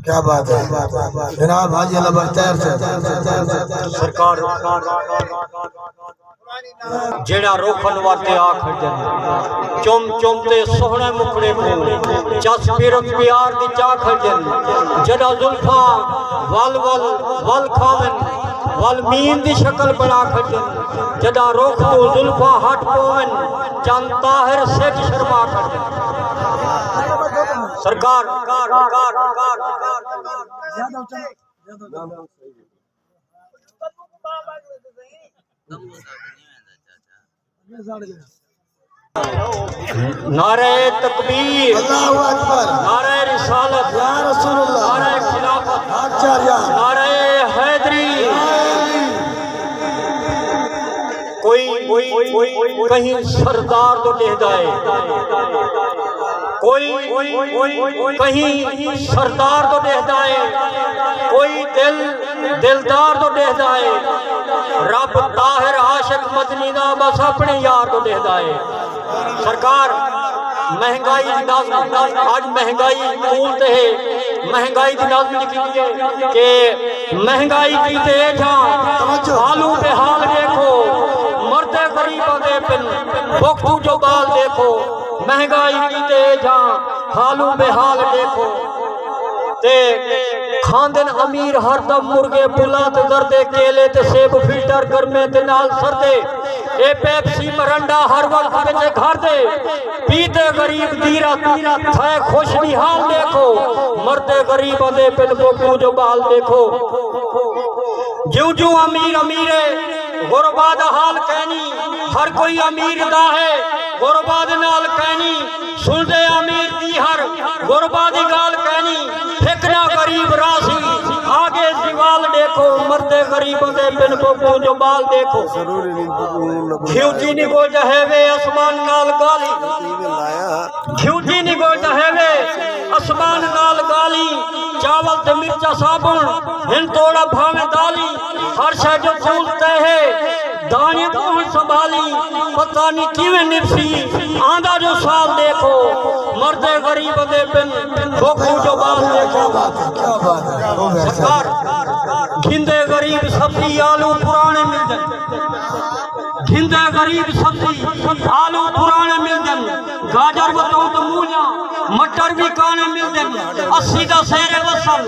क्या बात है जनाब हाजी अला तैयार से सरकार जेड़ा रोखन वास्ते आख जन चुम चुमते सोहने मुखड़े को जस पीरत प्यार दी चाख जन जड़ा जुल्फा वल वल वल खावन वल मीन दी शक्ल बना खजन जड़ा रोख तो जुल्फा हट पोवन चंद ताहिर सेठ शर्मा खजन सरकार नारे तकबीर अल्लाहु अकबर नारे रिसालत या रसूलुल्लाह नारे खिलाफत आचार्य नारे हैदरी कोई कहीं सरदार तो देदा है कोई कहीं सरदार तो देदा है कोई दिलदार तो देदा है रब ताहिर आशिक मदनी दा बस अपने यार तो देदा है सरकार महंगाई आज महंगाई बोलते है महंगाई की नाज़ लिखी है कि महंगाई की तेज हालू पे हाल देखो मरते गरीबों दे पिन वक्तू जो बाल देखो महंगाई की तेज हालू पे हाल देखो ते खांदन अमीर हरदम मुर्गे बुलात दर्दे केले ते सेब फिल्टर गर्मे ते नाल सरदे ए पेप्सी मरंडा हर वक्त बचे घर दे पीते गरीब दीरत थे खुश निहाल देखो मरते गरीब दे पिन बोकू जो बाल देखो जो जो अमीर अमीरे गुरबा दा हाल कहनी हर कोई अमीर दा है गुरबा दे नाल कहनी सुन दे अमीर दी हर गुरबा दी गाल कहनी फेकना गरीब राशि आगे दीवाल देखो मरते गरीब दे पिन बोकू जो बाल देखो खिउजी नी गो जहेवे आसमान नाल गाली खिउजी नी गो जहेवे आसमान नाल गाली चावल ते मिर्चा साबुन हिन तोड़ा भावे दाली हर शय जो फूलते है दाने को संभाली पता नहीं किवें निपसी आंदा जो साल देखो मरते गरीब दे पिन बोकू जो बाल देखो सरकार घिंदे गरीब सब्जी आलू पुराने मिल जाए घिंदे गरीब सब्जी आलू पुराने मिल जाए गाजर बताओ तो मूलियां मटर भी काने मिल जाए 80 का सेरे वसल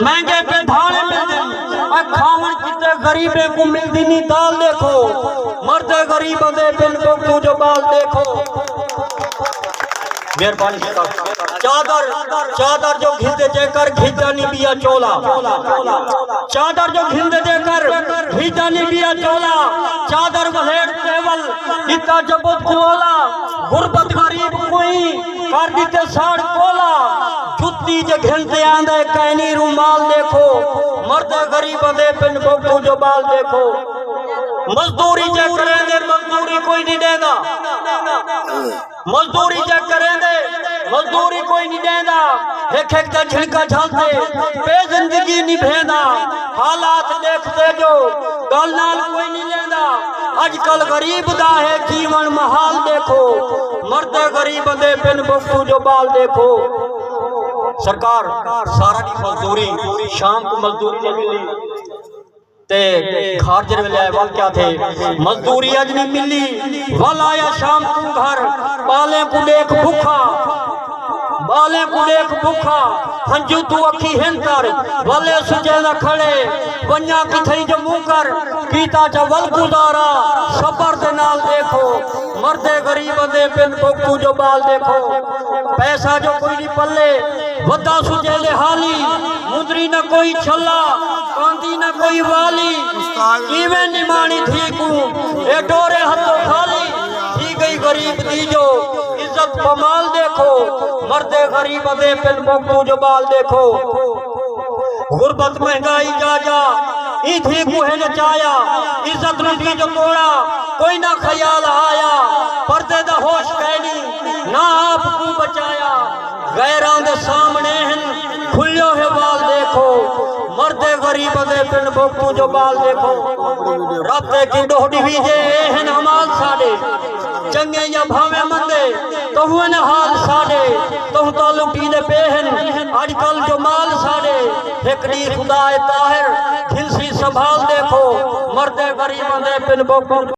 महंगे पे धाने मिल जाए खावन कितने गरीबे को मिलती नहीं दाल देखो मरते गरीब दे पिन बोकू जो बाल देखो मेहरबानी चादर चादर जो घिंदे देकर घिंदा नहीं बिया चोला चादर जो घिंदे देकर घिंदा नहीं बिया चोला चादर वहेड़ टेबल इतना जबत कोला गुरबत गरीब कोई कर दीते साड़ कोला जुत्ती जे घिलते आंदे कैनी रुमाल देखो मरते गरीब दे पिन बोकू जो बाल देखो मजदूरी जे करेंगे मजदूरी कोई नहीं देगा मजदूरी जे करेंगे मजदूरी कोई नहीं देगा एक एक का झिड़का झालते पे जिंदगी निभेदा हालात देखते जो गल नाल कोई नहीं लेंदा आजकल गरीब दा है जीवन महाल देखो मरते गरीब दे पिन बोकू जो बाल देखो सरकार सारा दी मजदूरी शाम को मजदूरी नहीं मिली ते घर जर मिले वाल क्या थे मजदूरी अज नहीं मिली वाल आया शाम को घर बाले को देख भूखा बाले को देख भूखा हंजू तू अखी हिंकर वाले सुजे न खड़े बन्या किथई जो मुंह कर कीता चा वल गुजारा सबर दे नाल देखो मरदे गरीब दे पिन बोकू जो बाल देखो पैसा जो कोई नहीं पल्ले वदा सुजे ले हाली मुंदरी न कोई छला कांदी न कोई वाली इवें निमानी थी को ए डोरे हथों खाली थी गई गरीब दी जो इज्जत कमाल देखो मरदे गरीब दे पिन बोकू जो बाल देखो गुरबत महंगाई जा जा ई थी को है नचाया इज्जत लुटी जो तोड़ा कोई ना ख्याल आया पर्दे दा होश कैनी ना आप को बचाया गैरां दे सामने हैं खुलियो है बाल देखो मरदे गरीब दे पिन बोकू जो बाल देखो रब की डोहडी भी जे हैं हमाल साडे चंगे या भावे मंदे तहु ने हाल साडे तहु तो लुटी दे पेहन आजकल जो माल साडे एकड़ी खुदा ताहिर खिलसी संभाल देखो मर्दे गरीब दे पिन